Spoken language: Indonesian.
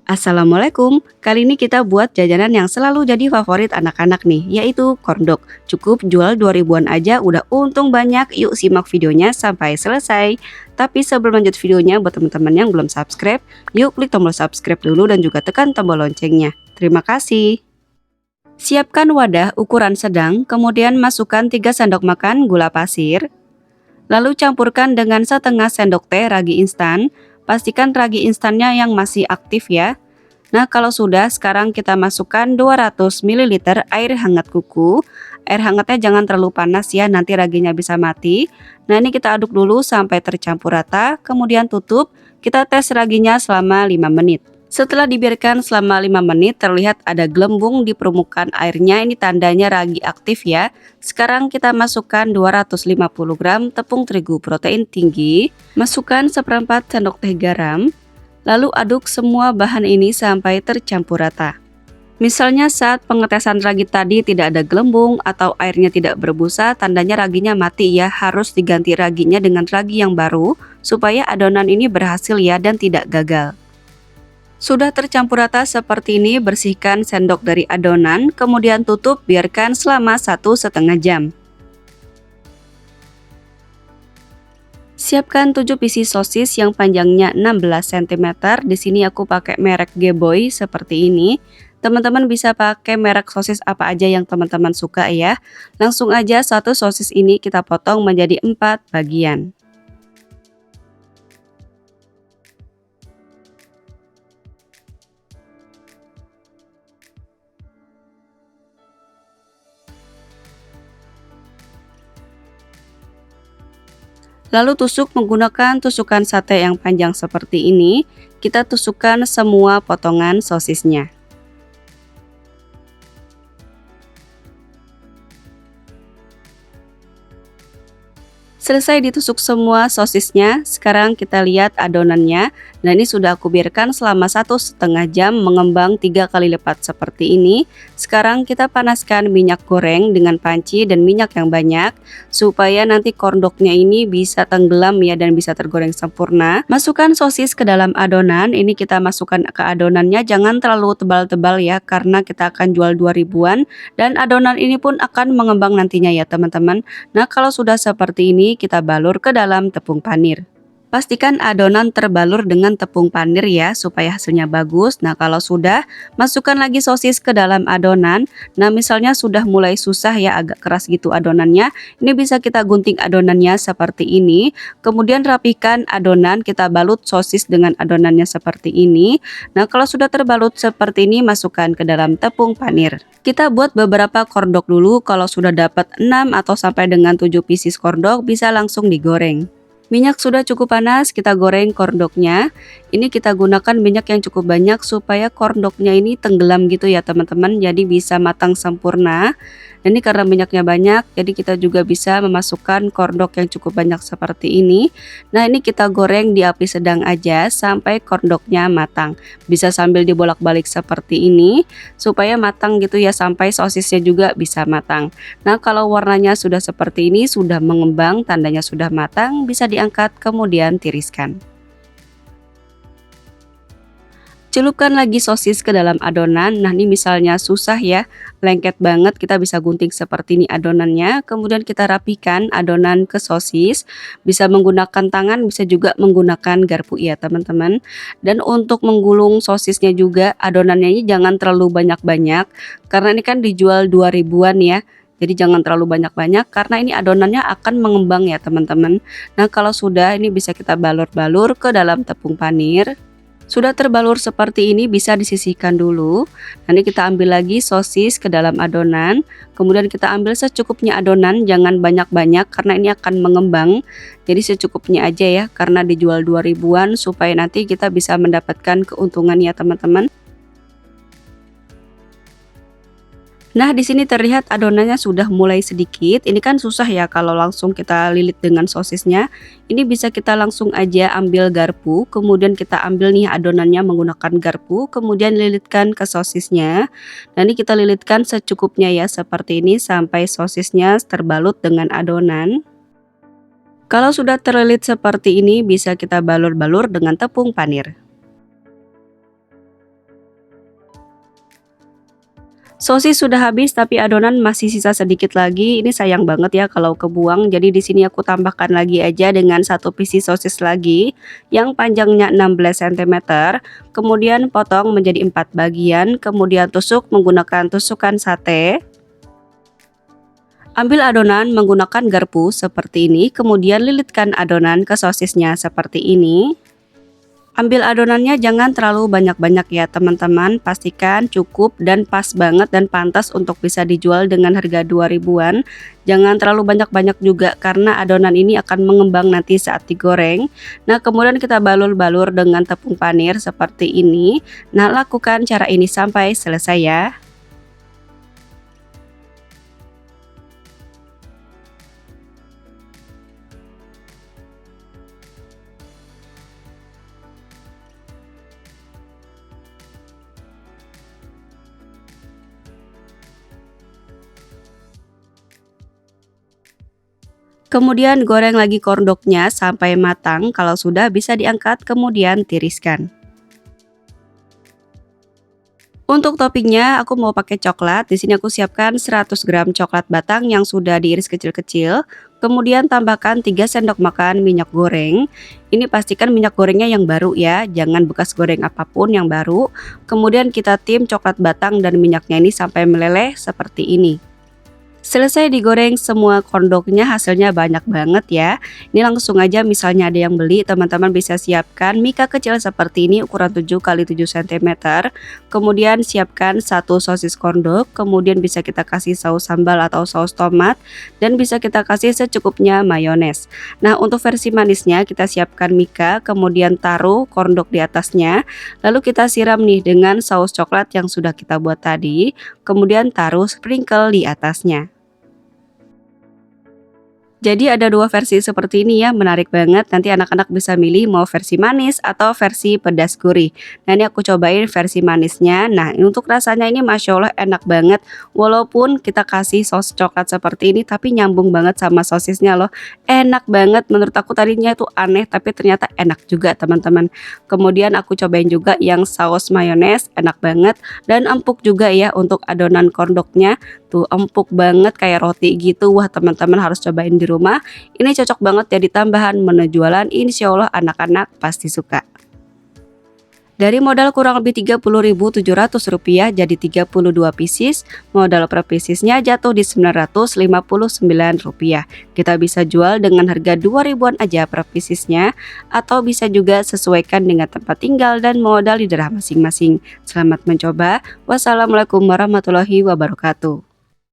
Assalamualaikum, kali ini kita buat jajanan yang selalu jadi favorit anak-anak nih, yaitu corndog. Cukup jual 2000-an aja udah untung banyak, yuk simak videonya sampai selesai. Tapi sebelum lanjut videonya, buat teman-teman yang belum subscribe, yuk klik tombol subscribe dulu dan juga tekan tombol loncengnya. Terima kasih. Siapkan wadah ukuran sedang, kemudian masukkan 3 sendok makan gula pasir, lalu campurkan dengan setengah sendok teh ragi instan. Pastikan ragi instannya yang masih aktif ya. Nah, kalau sudah, sekarang kita masukkan 200 ml air hangat kuku. Air hangatnya jangan terlalu panas ya, nanti raginya bisa mati. Nah, ini kita aduk dulu sampai tercampur rata, kemudian tutup. Kita tes raginya selama 5 menit. Setelah dibiarkan selama 5 menit, terlihat ada gelembung di permukaan airnya, ini tandanya ragi aktif ya. Sekarang kita masukkan 250 gram tepung terigu protein tinggi, masukkan seperempat sendok teh garam, lalu aduk semua bahan ini sampai tercampur rata. Misalnya saat pengetesan ragi tadi tidak ada gelembung atau airnya tidak berbusa, tandanya raginya mati ya, harus diganti raginya dengan ragi yang baru supaya adonan ini berhasil ya dan tidak gagal. Sudah tercampur rata seperti ini, bersihkan sendok dari adonan, kemudian tutup, biarkan selama 1,5 jam. Siapkan 7 pieces sosis yang panjangnya 16 cm. Di sini aku pakai merek Geboy seperti ini. Teman-teman bisa pakai merek sosis apa aja yang teman-teman suka ya. Langsung aja satu sosis ini kita potong menjadi 4 bagian. Lalu tusuk menggunakan tusukan sate yang panjang seperti ini. Kita tusukkan semua potongan sosisnya. Selesai ditusuk semua sosisnya, sekarang kita lihat adonannya. Nah, ini sudah aku biarkan selama 1,5 jam mengembang 3 kali lipat seperti ini. Sekarang kita panaskan minyak goreng dengan panci dan minyak yang banyak supaya nanti corndognya ini bisa tenggelam ya dan bisa tergoreng sempurna. Masukkan sosis ke dalam adonan. Ini kita masukkan ke adonannya, jangan terlalu tebal-tebal ya karena kita akan jual 2000-an dan adonan ini pun akan mengembang nantinya ya teman-teman. Nah, kalau sudah seperti ini kita balur ke dalam tepung panir. Pastikan adonan terbalur dengan tepung panir ya supaya hasilnya bagus. Nah, kalau sudah, masukkan lagi sosis ke dalam adonan. Nah, misalnya sudah mulai susah ya, agak keras gitu adonannya, ini bisa kita gunting adonannya seperti ini. Kemudian rapikan adonan, kita balut sosis dengan adonannya seperti ini. Nah, kalau sudah terbalut seperti ini, masukkan ke dalam tepung panir. Kita buat beberapa corndog dulu. Kalau sudah dapat 6 atau sampai dengan 7 pieces corndog, bisa langsung digoreng. Minyak sudah cukup panas, kita goreng corndognya. Ini kita gunakan minyak yang cukup banyak supaya corndognya ini tenggelam gitu ya teman-teman, jadi bisa matang sempurna. Dan ini karena minyaknya banyak, jadi kita juga bisa memasukkan corndog yang cukup banyak seperti ini. Nah, ini kita goreng di api sedang aja sampai corndognya matang. Bisa sambil dibolak-balik seperti ini supaya matang gitu ya, sampai sosisnya juga bisa matang. Nah, kalau warnanya sudah seperti ini, sudah mengembang, tandanya sudah matang, bisa diangkat kemudian tiriskan. Celupkan lagi sosis ke dalam adonan. Nah, ini misalnya susah ya, lengket banget, kita bisa gunting seperti ini adonannya. Kemudian kita rapikan adonan ke sosis. Bisa menggunakan tangan, bisa juga menggunakan garpu ya teman-teman. Dan untuk menggulung sosisnya juga, adonannya ini jangan terlalu banyak-banyak. Karena ini kan dijual 2000-an ya. Jadi jangan terlalu banyak-banyak karena ini adonannya akan mengembang ya teman-teman. Nah, kalau sudah, ini bisa kita balur-balur ke dalam tepung panir. Sudah terbalur seperti ini, bisa disisihkan dulu. Nanti kita ambil lagi sosis ke dalam adonan. Kemudian kita ambil secukupnya adonan, jangan banyak-banyak karena ini akan mengembang. Jadi secukupnya aja ya, karena dijual 2000-an supaya nanti kita bisa mendapatkan keuntungan ya teman-teman. Nah, di sini terlihat adonannya sudah mulai sedikit. Ini kan susah ya kalau langsung kita lilit dengan sosisnya. Ini bisa kita langsung aja ambil garpu, kemudian kita ambil nih adonannya menggunakan garpu, kemudian lilitkan ke sosisnya. Dan ini kita lilitkan secukupnya ya, seperti ini sampai sosisnya terbalut dengan adonan. Kalau sudah terlilit seperti ini, bisa kita balur-balur dengan tepung panir. Sosis sudah habis tapi adonan masih sisa sedikit lagi. Ini sayang banget ya kalau kebuang. Jadi di sini aku tambahkan lagi aja dengan satu pieces sosis lagi yang panjangnya 16 cm. Kemudian potong menjadi 4 bagian, kemudian tusuk menggunakan tusukan sate. Ambil adonan menggunakan garpu seperti ini, kemudian lilitkan adonan ke sosisnya seperti ini. Ambil adonannya jangan terlalu banyak-banyak ya teman-teman, pastikan cukup dan pas banget dan pantas untuk bisa dijual dengan harga 2000-an. Jangan terlalu banyak-banyak juga karena adonan ini akan mengembang nanti saat digoreng. Nah, kemudian kita balur-balur dengan tepung panir seperti ini. Nah, lakukan cara ini sampai selesai ya. Kemudian goreng lagi kondoknya sampai matang. Kalau sudah bisa diangkat, kemudian tiriskan. Untuk toppingnya aku mau pakai coklat. Di sini aku siapkan 100 gram coklat batang yang sudah diiris kecil-kecil. Kemudian tambahkan 3 sendok makan minyak goreng. Ini pastikan minyak gorengnya yang baru ya, jangan bekas goreng apapun, yang baru. Kemudian kita tim coklat batang dan minyaknya ini sampai meleleh seperti ini. Selesai digoreng semua kondoknya, hasilnya banyak banget ya. Ini langsung aja misalnya ada yang beli, teman-teman bisa siapkan mika kecil seperti ini ukuran 7 kali 7 cm. Kemudian siapkan satu sosis kondok, kemudian bisa kita kasih saus sambal atau saus tomat, dan bisa kita kasih secukupnya mayones. Nah, untuk versi manisnya kita siapkan mika, kemudian taruh kondok di atasnya. Lalu kita siram nih dengan saus coklat yang sudah kita buat tadi, kemudian taruh sprinkle di atasnya. Jadi ada dua versi seperti ini ya, menarik banget. Nanti anak-anak bisa milih mau versi manis atau versi pedas gurih. Nah, ini aku cobain versi manisnya. Nah, untuk rasanya ini Masya Allah enak banget. Walaupun kita kasih saus coklat seperti ini, tapi nyambung banget sama sosisnya loh. Enak banget, menurut aku tadinya itu aneh, tapi ternyata enak juga teman-teman. Kemudian aku cobain juga yang saus mayones, enak banget. Dan empuk juga ya untuk adonan kondoknya. Tuh empuk banget kayak roti gitu. Wah, teman-teman harus cobain di rumah. Ini cocok banget jadi tambahan menu jualan. Insya Allah anak-anak pasti suka. Dari modal kurang lebih Rp30.700 jadi 32 pieces, modal per piecesnya jatuh di Rp959. Kita bisa jual dengan harga 2000-an aja per piecesnya, atau bisa juga sesuaikan dengan tempat tinggal dan modal di daerah masing-masing. Selamat mencoba. Wassalamualaikum warahmatullahi wabarakatuh.